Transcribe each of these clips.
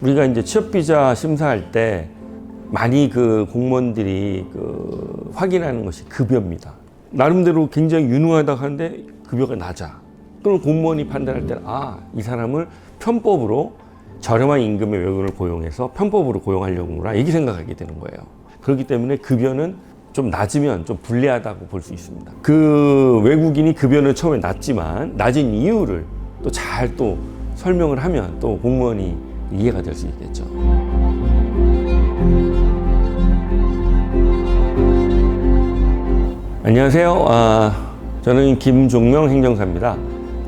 우리가 이제 취업비자 심사할 때 많이 그 공무원들이 확인하는 것이 급여입니다. 나름대로 굉장히 유능하다고 하는데 급여가 낮아. 그럼 공무원이 판단할 때는 이 사람을 편법으로 저렴한 임금의 외국인을 고용해서 편법으로 고용하려구나 이렇게 생각하게 되는 거예요. 그렇기 때문에 급여는 좀 낮으면 좀 불리하다고 볼 수 있습니다. 그 외국인이 급여는 처음에 낮지만 낮은 이유를 또 잘 설명을 하면 또 공무원이 이해가 될 수 있겠죠. 안녕하세요. 저는 김종명 행정사입니다.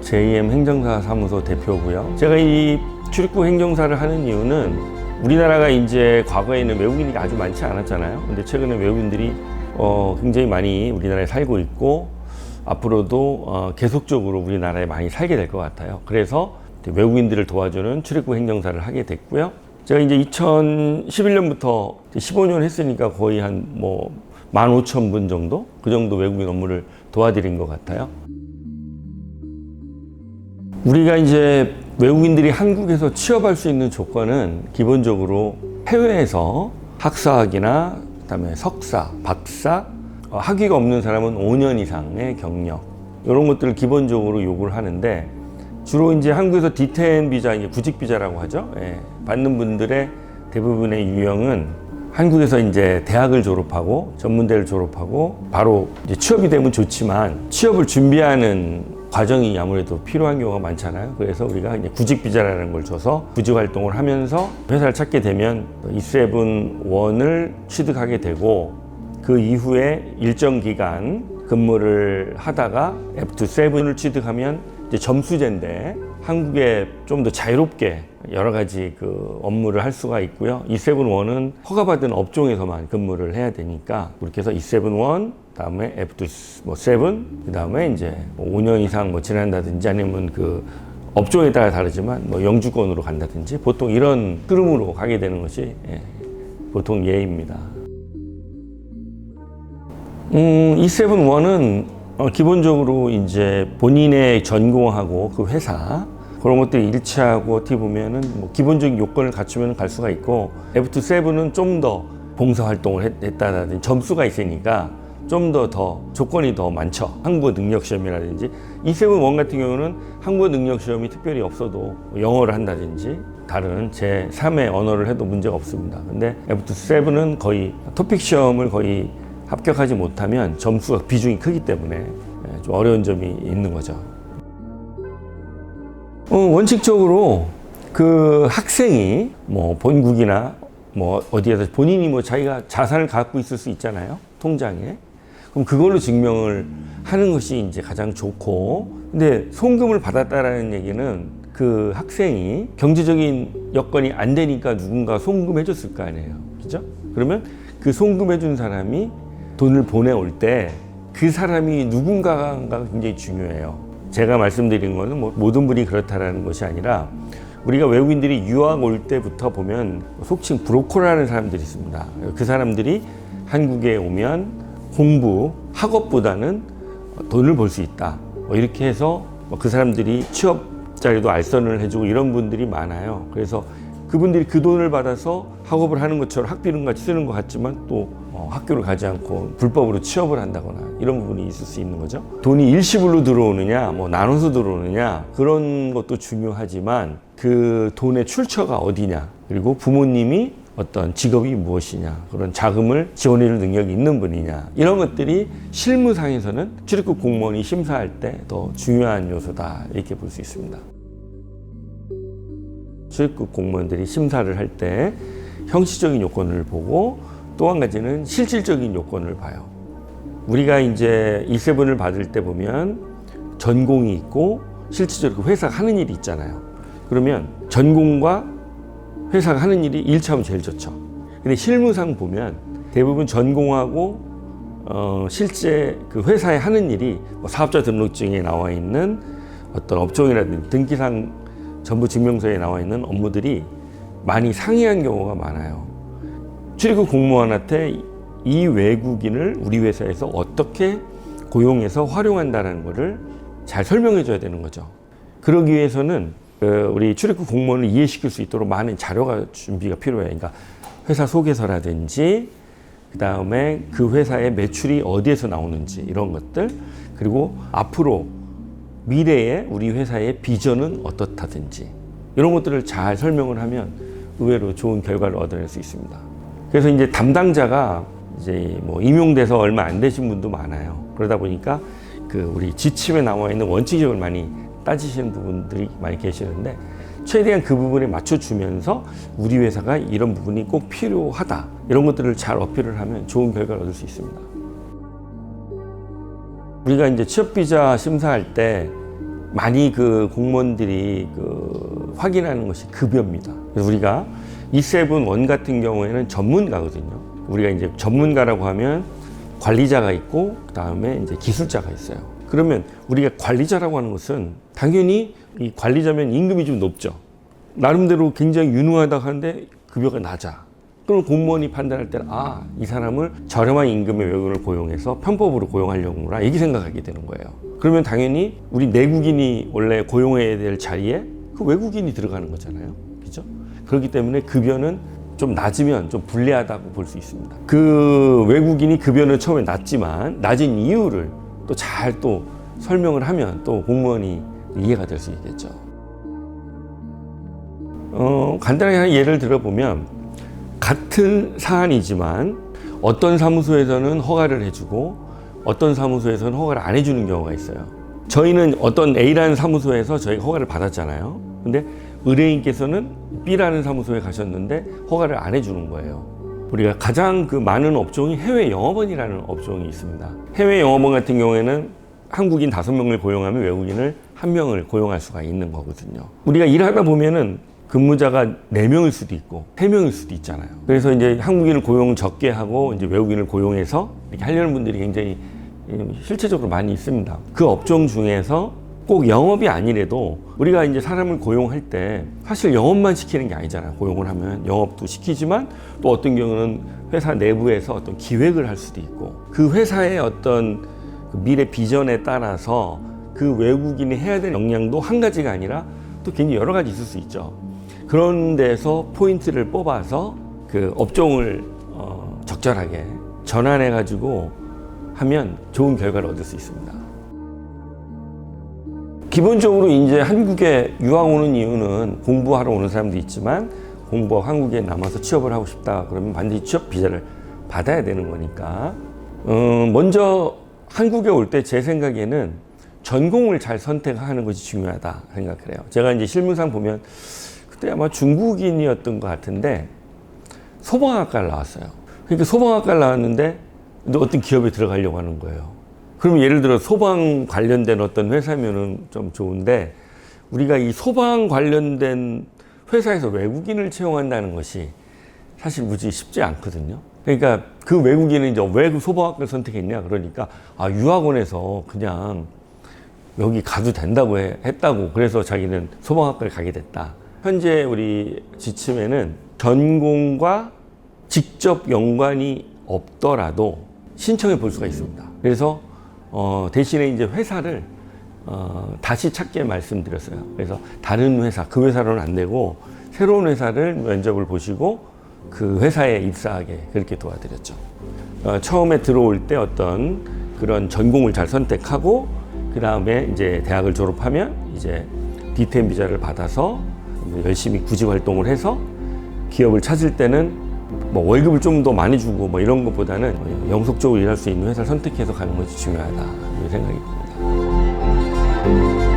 JM 행정사 사무소 대표고요. 제가 이 출입국 행정사를 하는 이유는 우리나라가 이제 과거에는 외국인이 아주 많지 않았잖아요. 근데 최근에 외국인들이 굉장히 많이 우리나라에 살고 있고 앞으로도 계속적으로 우리나라에 많이 살게 될 것 같아요. 그래서 외국인들을 도와주는 출입국 행정사를 하게 됐고요. 제가 이제 2011년부터 15년 했으니까 거의 한 15,000분 정도? 그 정도 외국인 업무를 도와드린 것 같아요. 우리가 이제 외국인들이 한국에서 취업할 수 있는 조건은 기본적으로 해외에서 학사학위나 그다음에 석사, 박사, 학위가 없는 사람은 5년 이상의 경력 이런 것들을 기본적으로 요구를 하는데 주로 이제 한국에서 D10 비자, 구직 비자라고 하죠. 받는 분들의 대부분의 유형은 한국에서 이제 대학을 졸업하고 전문대를 졸업하고 바로 이제 취업이 되면 좋지만 취업을 준비하는 과정이 아무래도 필요한 경우가 많잖아요. 그래서 우리가 이제 구직 비자라는 걸 줘서 구직 활동을 하면서 회사를 찾게 되면 E7-1을 취득하게 되고 그 이후에 일정 기간 근무를 하다가 F2-7을 취득하면 이제 점수제인데 한국에 좀 더 자유롭게 여러 가지 업무를 할 수가 있고요. E7-1은 허가받은 업종에서만 근무를 해야 되니까 그렇게 해서 E7-1, 다음에 F2-7, 그 다음에 이제 5년 이상 지난다든지 아니면 업종에 따라 다르지만 영주권으로 간다든지 보통 이런 흐름으로 가게 되는 것이 보통 예입니다. E7-1은 기본적으로 이제 본인의 전공하고 그 회사 그런 것들이 일치하고 어떻게 보면은 기본적인 요건을 갖추면 갈 수가 있고 F2-7은 좀 더 봉사활동을 했다든지 점수가 있으니까 좀 더 조건이 더 많죠. 한국어 능력 시험이라든지 E7-1 같은 경우는 한국어 능력 시험이 특별히 없어도 영어를 한다든지 다른 제3의 언어를 해도 문제가 없습니다. 근데 F2-7은 거의 토픽 시험을 거의 합격하지 못하면 점수가 비중이 크기 때문에 좀 어려운 점이 있는 거죠. 원칙적으로 그 학생이 본국이나 어디에서 본인이 자기가 자산을 갖고 있을 수 있잖아요. 통장에. 그럼 그걸로 증명을 하는 것이 이제 가장 좋고, 근데 송금을 받았다라는 얘기는 그 학생이 경제적인 여건이 안 되니까 누군가 송금해 줬을 거 아니에요. 그죠? 그러면 그 송금해 준 사람이 돈을 보내올 때 그 사람이 누군가가 굉장히 중요해요. 제가 말씀드린 거는 모든 분이 그렇다라는 것이 아니라 우리가 외국인들이 유학 올 때부터 보면 속칭 브로커라는 사람들이 있습니다. 그 사람들이 한국에 오면 공부, 학업보다는 돈을 벌 수 있다. 이렇게 해서 그 사람들이 취업 자리도 알선을 해주고 이런 분들이 많아요. 그래서 그분들이 그 돈을 받아서 학업을 하는 것처럼 학비는 같이 쓰는 것 같지만 또 학교를 가지 않고 불법으로 취업을 한다거나 이런 부분이 있을 수 있는 거죠. 돈이 일시불로 들어오느냐, 나눠서 들어오느냐 그런 것도 중요하지만 그 돈의 출처가 어디냐 그리고 부모님이 어떤 직업이 무엇이냐 그런 자금을 지원해줄 능력이 있는 분이냐 이런 것들이 실무상에서는 출입국 공무원이 심사할 때 더 중요한 요소다 이렇게 볼 수 있습니다. 출입국 공무원들이 심사를 할 때 형식적인 요건을 보고 또 한 가지는 실질적인 요건을 봐요. 우리가 이제 E7을 받을 때 보면 전공이 있고 실질적으로 회사가 하는 일이 있잖아요. 그러면 전공과 회사가 하는 일이 일치하면 제일 좋죠. 근데 실무상 보면 대부분 전공하고 실제 그 회사에 하는 일이 사업자 등록증에 나와 있는 어떤 업종이라든지 등기상 정부 증명서에 나와 있는 업무들이 많이 상이한 경우가 많아요. 출입국 공무원한테 이 외국인을 우리 회사에서 어떻게 고용해서 활용한다는 것을 잘 설명해 줘야 되는 거죠. 그러기 위해서는 우리 출입국 공무원을 이해시킬 수 있도록 많은 자료가 준비가 필요해요. 그러니까 회사 소개서라든지 그 다음에 그 회사의 매출이 어디에서 나오는지 이런 것들, 그리고 앞으로 미래에 우리 회사의 비전은 어떻다든지 이런 것들을 잘 설명을 하면 의외로 좋은 결과를 얻어낼 수 있습니다. 그래서 이제 담당자가 이제 뭐 임용돼서 얼마 안 되신 분도 많아요. 그러다 보니까 그 우리 지침에 나와 있는 원칙을 많이 따지시는 부분들이 많이 계시는데, 최대한 그 부분에 맞춰주면서 우리 회사가 이런 부분이 꼭 필요하다, 이런 것들을 잘 어필을 하면 좋은 결과를 얻을 수 있습니다. 우리가 이제 취업비자 심사할 때 많이 그 공무원들이 그 확인하는 것이 급여입니다. 그래서 우리가 E7 같은 경우에는 전문가거든요. 우리가 이제 전문가라고 하면 관리자가 있고 그 다음에 이제 기술자가 있어요. 그러면 우리가 관리자라고 하는 것은 당연히 이 관리자면 임금이 좀 높죠. 나름대로 굉장히 유능하다 하는데 급여가 낮아. 그럼 공무원이 판단할 때는 이 사람을 저렴한 임금의 외국인을 고용해서 편법으로 고용하려구나, 이렇게 생각하게 되는 거예요. 그러면 당연히 우리 내국인이 원래 고용해야 될 자리에 그 외국인이 들어가는 거잖아요. 그죠? 그렇기 때문에 급여는 좀 낮으면 좀 불리하다고 볼 수 있습니다. 그 외국인이 급여는 처음에 낮지만 낮은 이유를 또 잘 또 설명을 하면 또 공무원이 이해가 될 수 있겠죠. 간단하게 하나 예를 들어보면, 같은 사안이지만 어떤 사무소에서는 허가를 해주고 어떤 사무소에서는 허가를 안 해주는 경우가 있어요. 저희는 어떤 A라는 사무소에서 저희가 허가를 받았잖아요. 근데 의뢰인께서는 B라는 사무소에 가셨는데 허가를 안 해주는 거예요. 우리가 가장 그 많은 업종이 해외 영업원이라는 업종이 있습니다. 해외 영업원 같은 경우에는 한국인 5명을 고용하면 외국인을 1명을 고용할 수가 있는 거거든요. 우리가 일하다 보면은 근무자가 4명일 수도 있고 3명일 수도 있잖아요. 그래서 이제 한국인을 고용 적게 하고 이제 외국인을 고용해서 이렇게 하려는 분들이 굉장히 실제적으로 많이 있습니다. 그 업종 중에서 꼭 영업이 아니래도 우리가 이제 사람을 고용할 때 사실 영업만 시키는 게 아니잖아요. 고용을 하면 영업도 시키지만 또 어떤 경우는 회사 내부에서 어떤 기획을 할 수도 있고, 그 회사의 어떤 미래 비전에 따라서 그 외국인이 해야 될 역량도 한 가지가 아니라 또 굉장히 여러 가지 있을 수 있죠. 그런 데서 포인트를 뽑아서 그 업종을 적절하게 전환해 가지고 하면 좋은 결과를 얻을 수 있습니다. 기본적으로 이제 한국에 유학 오는 이유는 공부하러 오는 사람도 있지만, 공부하고 한국에 남아서 취업을 하고 싶다 그러면 반드시 취업 비자를 받아야 되는 거니까, 먼저 한국에 올 때 제 생각에는 전공을 잘 선택하는 것이 중요하다 생각을 해요. 제가 이제 실무상 보면 그때 아마 중국인이었던 것 같은데 소방학과를 나왔어요. 그러니까 소방학과를 나왔는데 어떤 기업에 들어가려고 하는 거예요. 그러면 예를 들어 소방 관련된 어떤 회사면은 좀 좋은데, 우리가 이 소방 관련된 회사에서 외국인을 채용한다는 것이 사실 무지 쉽지 않거든요. 그러니까 그 외국인은 이제 왜 그 소방학과를 선택했냐 그러니까 유학원에서 그냥 여기 가도 된다고 했다고, 그래서 자기는 소방학과를 가게 됐다. 현재 우리 지침에는 전공과 직접 연관이 없더라도 신청해 볼 수가 있습니다. 그래서 대신에 이제 회사를 다시 찾게 말씀드렸어요. 그래서 다른 회사, 그 회사로는 안 되고 새로운 회사를 면접을 보시고 그 회사에 입사하게 그렇게 도와드렸죠. 처음에 들어올 때 어떤 그런 전공을 잘 선택하고 그 다음에 이제 대학을 졸업하면 이제 D10 비자를 받아서 열심히 구직 활동을 해서 기업을 찾을 때는 뭐 월급을 좀 더 많이 주고 뭐 이런 것보다는 영속적으로 일할 수 있는 회사를 선택해서 가는 것이 중요하다, 이런 생각이 듭니다.